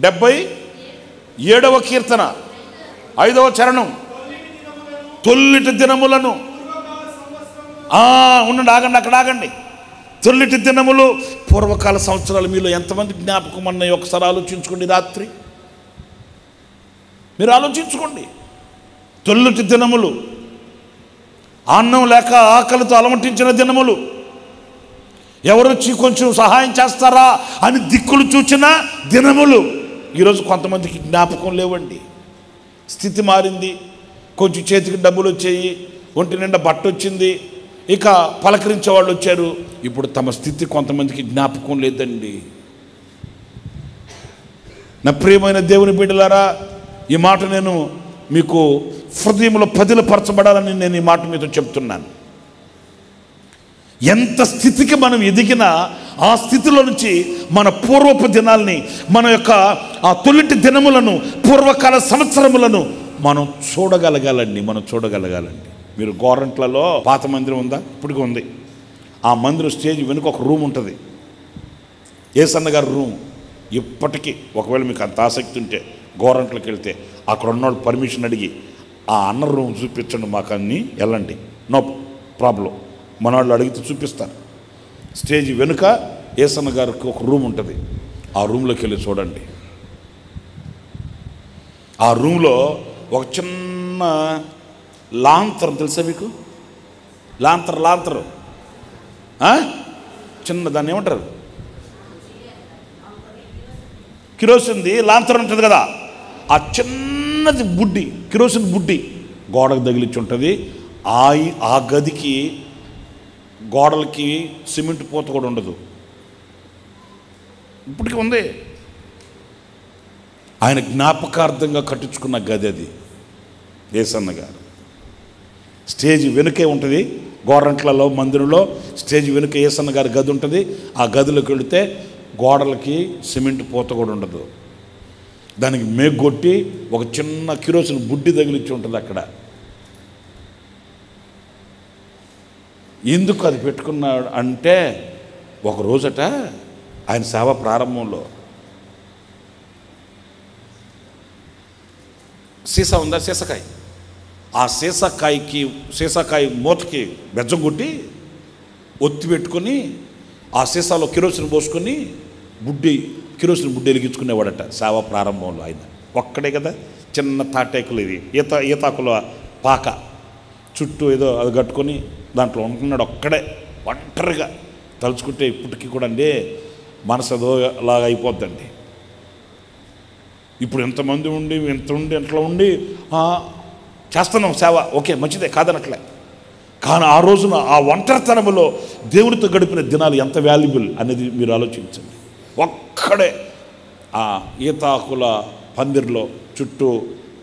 77వ కీర్తన 5వ చరణం. తొల్లిటి దినములను ఉండండి, ఆగండి, అక్కడ ఆగండి. తొల్లిటి దినములు, పూర్వకాల సంవత్సరాలు మీలో ఎంతమంది జ్ఞాపకం అన్నాయి ఒకసారి ఆలోచించుకోండి. రాత్రి మీరు ఆలోచించుకోండి. తొల్లిటి దినములు, అన్నం లేక ఆకలితో అలమటించిన దినములు, ఎవరొచ్చి కొంచెం సహాయం చేస్తారా అని దిక్కులు చూచిన దినములు. ఈరోజు కొంతమందికి జ్ఞాపకం లేవండి. స్థితి మారింది. కొంచెం చేతికి డబ్బులు వచ్చాయి, ఒంటి నిండా బట్ట వచ్చింది, ఇక పలకరించే వాళ్ళు వచ్చారు. ఇప్పుడు తమ స్థితి కొంతమందికి జ్ఞాపకం లేదండి. నా ప్రియమైన దేవుని బిడ్డలారా, ఈ మాట నేను మీకు హృదయంలో పదిలపరచబడాలని నేను ఈ మాట మీతో చెప్తున్నాను. ఎంత స్థితికి మనం ఎదిగినా ఆ స్థితిలో నుంచి మన పూర్వపు దినాల్ని, మన యొక్క ఆ తొలిటి దినములను, పూర్వకాల సంవత్సరములను మనం చూడగలగాలండి. మీరు గోరంట్లలో పాత మందిరం ఉందా? ఇప్పటికీ ఉంది. ఆ మందిరం స్టేజ్ వెనుక ఒక రూమ్ ఉంటుంది, ఏసన్న గారి రూమ్. ఇప్పటికీ ఒకవేళ మీకు అంత ఆసక్తి ఉంటే గోరంట్లకి వెళ్తే అక్కడ ఉన్నవాళ్ళు పర్మిషన్ అడిగి ఆ అన్న రూమ్ చూపించండి మాకు అన్నీ వెళ్ళండి, నో ప్రాబ్లం. మన వాళ్ళు అడిగితే చూపిస్తారు. స్టేజ్ వెనుక ఏసన్న గారికి ఒక రూమ్ ఉంటుంది. ఆ రూమ్లోకి వెళ్ళి చూడండి. ఆ రూమ్లో ఒక చిన్న లాంతరం తెలుసా మీకు? లాంతరు చిన్న, దాన్ని ఏమంటారు? కిరోసిన్ది లాంతరం ఉంటుంది కదా, ఆ చిన్నది బుడ్డి, కిరోసిన్ బుడ్డి గోడకు తగిలించి ఉంటుంది. ఆ గదికి గోడలకి సిమెంట్ పూత కూడా ఉండదు. ఇప్పటికీ ఉంది. ఆయన జ్ఞాపకార్థంగా కట్టించుకున్న గది అది. ఏసన్న గారు స్టేజ్ వెనుకే ఉంటుంది. గోరంట్లలో మందిరంలో స్టేజ్ వెనుక ఏసన్న గారి గది ఉంటుంది. ఆ గదిలోకి వెళితే గోడలకి సిమెంట్ పూత కూడా ఉండదు. దానికి మేగొట్టి ఒక చిన్న కిరోసిన్ బుడ్డి తగిలిచ్చి ఉంటుంది అక్కడ. ఎందుకు అది పెట్టుకున్నాడు అంటే, ఒక రోజట ఆయన సేవ ప్రారంభంలో సీసా ఉందా, సీసకాయ, ఆ సీసాకాయ మూతకి బెజ్జం కొట్టి ఒత్తి పెట్టుకొని ఆ సీసాలో కిరోసిన్ పోసుకొని కిరోసిన్ బుడ్డి వెలిగించుకునేవాడట సేవ ప్రారంభంలో. ఆయన ఒక్కడే కదా, చిన్న తాటేకులు, ఇది ఈతాకుల పాక చుట్టూ ఏదో అది కట్టుకొని దాంట్లో ఉంటున్నాడు ఒక్కడే, ఒంటరిగా. తలుచుకుంటే ఇప్పటికీ కూడా అండి మనసు అదో లాగా అయిపోద్దండి. ఇప్పుడు ఎంతమంది ఉండి ఎంతలో ఉండి చేస్తున్నాం సేవ, ఓకే మంచిదే, కాదనట్లే. కానీ ఆ రోజున ఆ ఒంటరితనములో దేవుడితో గడిపిన దినాలు ఎంత వాల్యుబుల్ అనేది మీరు ఆలోచించండి. ఒక్కడే ఆ ఈతాకుల పందిరిలో చుట్టూ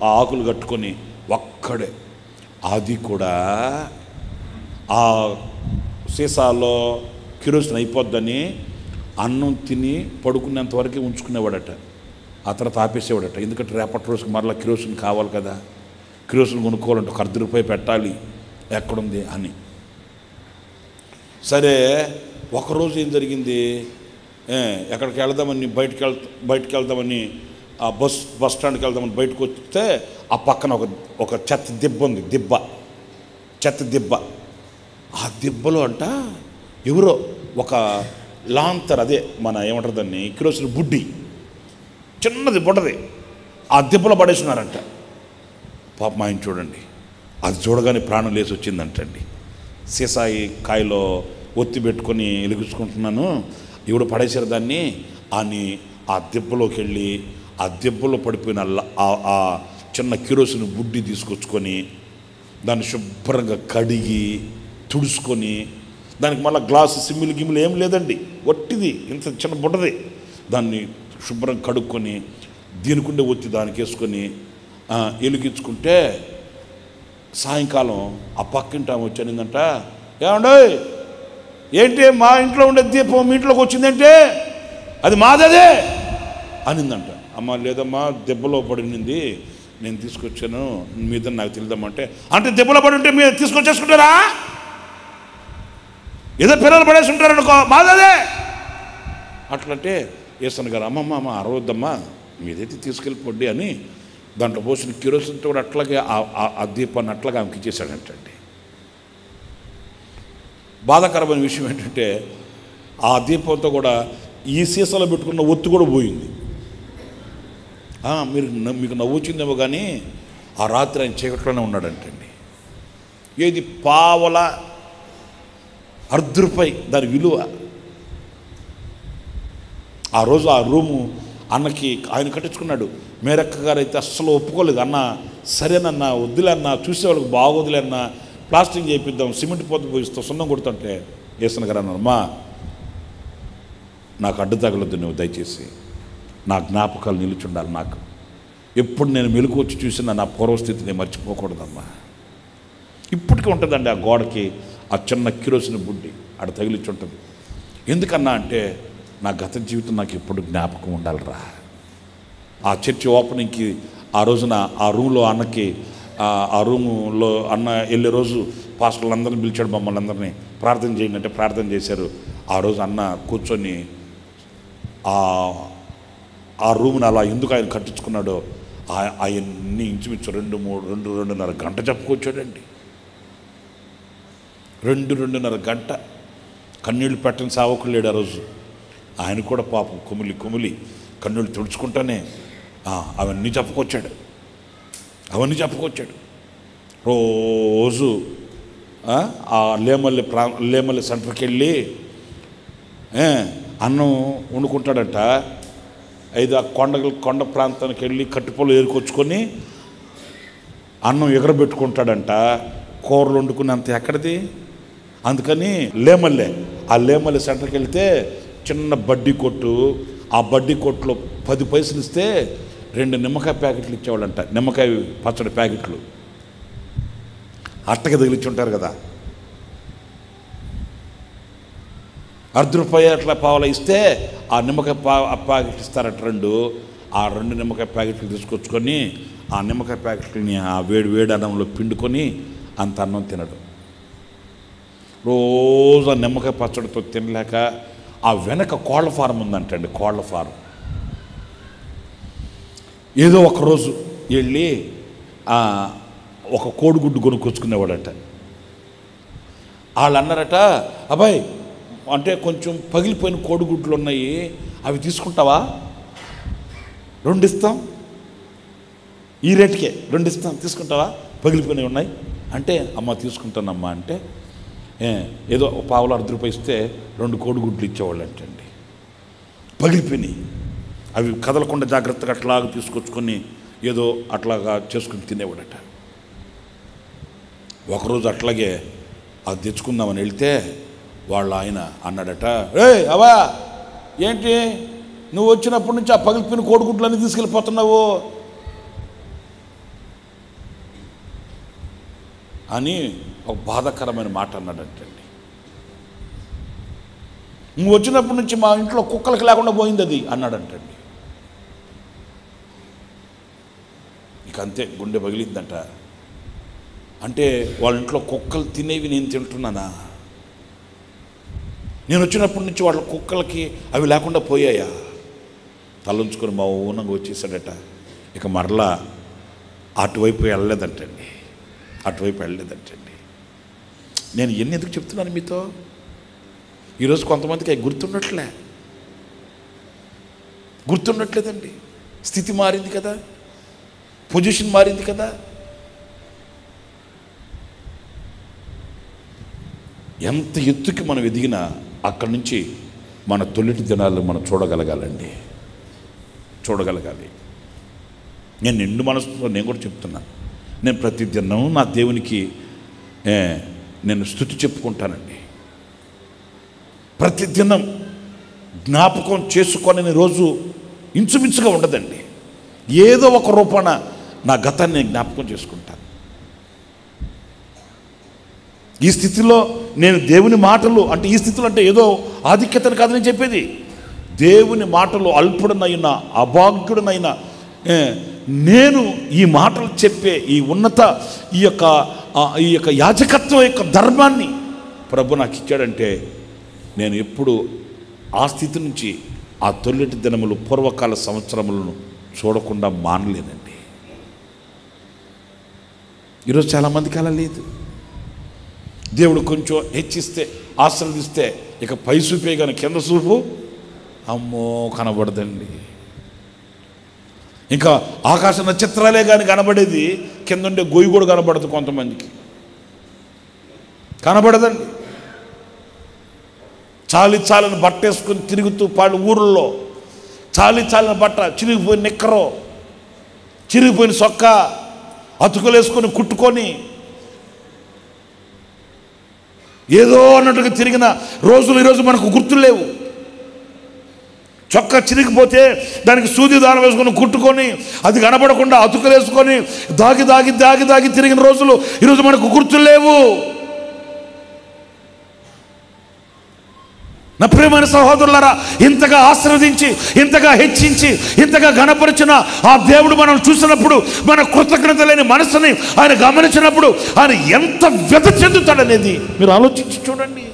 ఆ ఆకులు కట్టుకొని ఒక్కడే. అది కూడా ఆ సీసాలో కిరోసిన్ అయిపోద్దని అన్నం తిని పడుకునేంత వరకే ఉంచుకునేవాడట. ఆ తర్వాత ఆపేసేవాడట. ఎందుకంటే రేపటి రోజుకి మరలా కిరోసిన్ కావాలి కదా, కిరోసిన్ కొనుక్కోవాలంటే ఒక ₹10 పెట్టాలి, ఎక్కడుంది అని. సరే ఒకరోజు ఏం జరిగింది, ఎక్కడికి వెళ్దామని బయటికి వెళ్దామని ఆ బస్ స్టాండ్కి వెళ్దామని బయటకు వస్తే ఆ పక్కన ఒక చెత్త దిబ్బ ఉంది, చెత్త దిబ్బ. ఆ దిబ్బలో అంట ఎవరో ఒక లాంతర్, అదే మన ఏమంటారు దాన్ని, కిరోసిన్ బుడ్డి చిన్నది బుడ్డది, ఆ దిబ్బలో పడేస్తున్నారంట. పాప మా ఆయన చూడండి, అది చూడగానే ప్రాణం లేచి వచ్చిందంటండి. సీసాయి కాయలో ఒత్తి పెట్టుకొని వెలిగించుకుంటున్నాను, ఎవడు పడేసారు దాన్ని అని ఆ దిబ్బలోకి వెళ్ళి ఆ దిబ్బలో పడిపోయిన ఆ చిన్న కిరోసిన్ బుడ్డి తీసుకొచ్చుకొని దాన్ని శుభ్రంగా కడిగి తుడుచుకొని, దానికి మళ్ళీ గ్లాసు సిమ్మిలు గిమ్మిలు ఏం లేదండి, ఒట్టిది ఇంత చిన్న బుడ్డది, దాన్ని శుభ్రంగా కడుక్కొని దీనికుండే ఒత్తి దానికి వేసుకొని వెలిగించుకుంటే సాయంకాలం ఆ పక్కింటి ఆమె వచ్చానిందంట. ఏమండో ఏంటి మా ఇంట్లో ఉండే దీపం మీ ఇంట్లోకి వచ్చిందంటే అది మాదదే అనిందంట. అమ్మ లేదమ్మా దెబ్బలో పడినింది, నేను తీసుకొచ్చాను, మీద నాకు తెలియదమ్మంటే, అంటే దెబ్బలో పడి ఉంటే మీరు తీసుకొచ్చేసుకుంటారా, ఏదో పిల్లలు పడేసి ఉంటారనుకో, మాదదే అట్లంటే ఏసన్న గారు అమ్మమ్మ అరవద్దమ్మా, మీదైతే తీసుకెళ్ళిపోండి అని దాంట్లో పోసిన కిరోసిన్తో కూడా అట్లాగే ఆ దీపాన్ని అట్లాగే ఆమెకి ఇచ్చేసాడంటండి. బాధాకరమైన విషయం ఏంటంటే ఆ దీపంతో కూడా ఈ సీసాలో పెట్టుకున్న ఒత్తు కూడా పోయింది. మీకు నవ్వు వచ్చిందేమో కానీ ఆ రాత్రి ఆయన చీకట్లోనే ఉన్నాడంటండి. ఏది పావల ₹1 దాని విలువ. ఆ రోజు ఆ రూము అన్నకి ఆయన కట్టించుకున్నాడు. మేరక్క గారు అయితే అస్సలు ఒప్పుకోలేదు. అన్న సరేనన్నా, వద్దులేన్నా, చూసేవాళ్ళకి బాగోదులేన్నా, ప్లాస్టింగ్ చేయిద్దాం, సిమెంట్ పొద్దు పోయిస్తాం, సున్నం కొడుతుంటే వేసిన గారు అన్నారు, అమ్మా నాకు అడ్డు తగలొద్దు, నువ్వు దయచేసి నా జ్ఞాపకాలు నిలుచుండాలి. నాకు ఎప్పుడు నేను మెలుకు వచ్చి చూసిన నా పూర్వస్థితిని మర్చిపోకూడదమ్మా. ఇప్పటికీ ఉంటుందండి ఆ గోడకి ఆ చిన్న కిరోసిన్ బుడ్డి ఆడ తగిలిచ్చి ఉంటుంది. ఎందుకన్నా అంటే నా గత జీవితం నాకు ఎప్పుడు జ్ఞాపకం ఉండాలిరా. ఆ చర్చి ఓపెనింగ్కి ఆ రోజున ఆ రూమ్లో అన్నకి ఆ రూములో అన్న వెళ్ళే రోజు పాస్టర్లందరినీ పిలిచాడు, మమ్మల్ని అందరినీ ప్రార్థన చేయండి అంటే ప్రార్థన చేశారు. ఆ రోజు అన్న కూర్చొని ఆ రూమ్ని అలా ఎందుకు ఆయన కట్టించుకున్నాడో అవన్నీ ఇంచుమించు 2-2.5 గంట చెప్పుకొచ్చాడండి. 2-2.5 గంట కన్నీళ్ళు పెట్టని సావకులు లేడు ఆ రోజు. ఆయన కూడా పాపం కుమిలి కన్నీళ్ళు తుడుచుకుంటానే అవన్నీ చెప్పుకొచ్చాడు. రోజు ఆ లేమల్లి సెంటర్కి వెళ్ళి అన్నం వండుకుంటాడట. ఆ కొండ ప్రాంతానికి వెళ్ళి కట్టిపొలు ఏరుకొచ్చుకొని అన్నం ఎగరబెట్టుకుంటాడంట. కూరలు వండుకుని అంత ఎక్కడిది. అందుకని ఆ లేమల్లె సెంటర్కి వెళ్తే చిన్న బడ్డీ కొట్టు, ఆ బడ్డీ కొట్టులో 10 పైసలు ఇస్తే 2 నిమ్మకాయ ప్యాకెట్లు ఇచ్చేవాళ్ళంట. నిమ్మకాయ పచ్చడి ప్యాకెట్లు అట్టకి తగిలిచ్చి ఉంటారు కదా. ₹1 అట్లా పావలా ఇస్తే ఆ నిమ్మకాయ ప్యాకెట్ ఇస్తారట 2. ఆ 2 నిమ్మకాయ ప్యాకెట్లు తీసుకొచ్చుకొని ఆ నిమ్మకాయ ప్యాకెట్ని ఆ వేడి అన్నంలో పిండుకొని అంత అన్నం తినడు. రోజు ఆ నిమ్మకాయ పచ్చడితో తినలేక ఆ వెనక కోళ్ల ఫారం ఉందంటండి. కోళ్ల ఫారం ఏదో ఒకరోజు వెళ్ళి ఒక కోడిగుడ్డు కొనుక్కొచ్చుకునేవాడట. వాళ్ళు అన్నారట, అబ్బాయి అంటే కొంచెం పగిలిపోయిన కోడిగుడ్లు ఉన్నాయి, అవి తీసుకుంటావా? 2 ఇస్తాం, ఈ రేటుకే 2 ఇస్తాం, తీసుకుంటావా? పగిలిపోయినవి ఉన్నాయి అంటే, అమ్మ తీసుకుంటానమ్మా అంటే ఏదో పావులు ₹1 ఇస్తే 2 కోడిగుడ్లు ఇచ్చేవాళ్ళు అంటండి. పగిలిపోయినాయి. అవి కదలకుండా జాగ్రత్తగా అట్లాగా తీసుకొచ్చుకొని ఏదో అట్లాగా చేసుకుని తినేవాడట. ఒకరోజు అట్లాగే అది తెచ్చుకుందామని వెళ్తే వాళ్ళు ఆయన అన్నాడట, అవా ఏంటి నువ్వు వచ్చినప్పటి నుంచి ఆ పగిలిపోయిన కోడిగుడ్లన్నీ తీసుకెళ్ళిపోతున్నావు అని ఒక బాధాకరమైన మాట అన్నాడంటండి. నువ్వు వచ్చినప్పటి నుంచి మా ఇంట్లో కుక్కలకి లేకుండా పోయింది అది అన్నాడంటండి. ఇక అంతే, గుండె పగిలిందంట. అంటే వాళ్ళ ఇంట్లో కుక్కలు తినేవి నేను తింటున్నానా? నేను వచ్చినప్పటి నుంచి వాళ్ళ కుక్కలకి అవి లేకుండా పోయాయా? తలంచుకొని మౌనంగా వచ్చేసాడట. ఇక మరలా అటువైపు వెళ్ళలేదంటండి. నేను ఎందుకు చెప్తున్నాను మీతో? ఈరోజు కొంతమందికి అవి గుర్తుండట్లేదండి. స్థితి మారింది కదా, పొజిషన్ మారింది కదా. ఎంత ఎత్తుకి మనం ఎదిగినా అక్కడి నుంచి మన తొలిటి దినాలు మనం చూడగలగాలి. నేను నిండు మనసుతో నేను కూడా చెప్తున్నాను. నేను ప్రతి దినం నా దేవునికి నేను స్తుతి చెప్పుకుంటానండి. ప్రతి దినం జ్ఞాపకం చేసుకొని రోజు ఇంచుమించుగా ఉండదండి. ఏదో ఒక రూపాన నా గతాన్ని నేను జ్ఞాపకం చేసుకుంటాను. ఈ స్థితిలో నేను దేవుని మాటలు అంటే, ఈ స్థితిలో అంటే ఏదో ఆధిక్యతను కాదు నేను చెప్పేది. దేవుని మాటలు అల్పుడనైనా అభాగ్యుడనైనా నేను ఈ మాటలు చెప్పే ఈ ఉన్నత ఈ యొక్క యాజకత్వం యొక్క ధర్మాన్ని ప్రభు నాకు ఇచ్చాడంటే, నేను ఎప్పుడు ఆ స్థితి నుంచి ఆ తొలిటి దినములు పూర్వకాల సంవత్సరములను చూడకుండా మానలేదండి. ఈరోజు చాలామందికి అలా లేదు. దేవుడు కొంచెం హెచ్చిస్తే, ఆశీర్వదిస్తే ఇక పై చూపే కానీ కింద చూపు అమ్మో కనబడదండి. ఇంకా ఆకాశ నక్షత్రాలే కానీ కనబడేది, కింద ఉండే గొయ్యి కూడా కనబడదు. కొంతమందికి కనబడదండి. చాలని బట్ట వేసుకొని తిరుగుతూ పాడు ఊర్లో చాలిన బట్ట, చిరిగిపోయిన నిక్కరో, చిరిగిపోయిన సొక్క అతుకులు వేసుకొని కుట్టుకొని ఏదో అన్నట్టుగా తిరిగిన రోజులు ఈరోజు మనకు గుర్తులేవు. చొక్కా చిరిగిపోతే దానికి సూది దారం వేసుకొని కుట్టుకొని అది కనబడకుండా అతుకులు వేసుకొని దాగి తిరిగిన రోజులు ఈరోజు మనకు గుర్తులేవు. నా ప్రియమైన సహోదరులారా, ఇంతగా ఆశీర్వదించి, ఇంతగా హెచ్చించి, ఇంతగా ఘనపరిచిన ఆ దేవుడు మనం చూసినప్పుడు, మన కృతజ్ఞత లేని మనసుని ఆయన గమనించినప్పుడు ఆయన ఎంత వ్యధ చెందుతాడనేది మీరు ఆలోచించి చూడండి.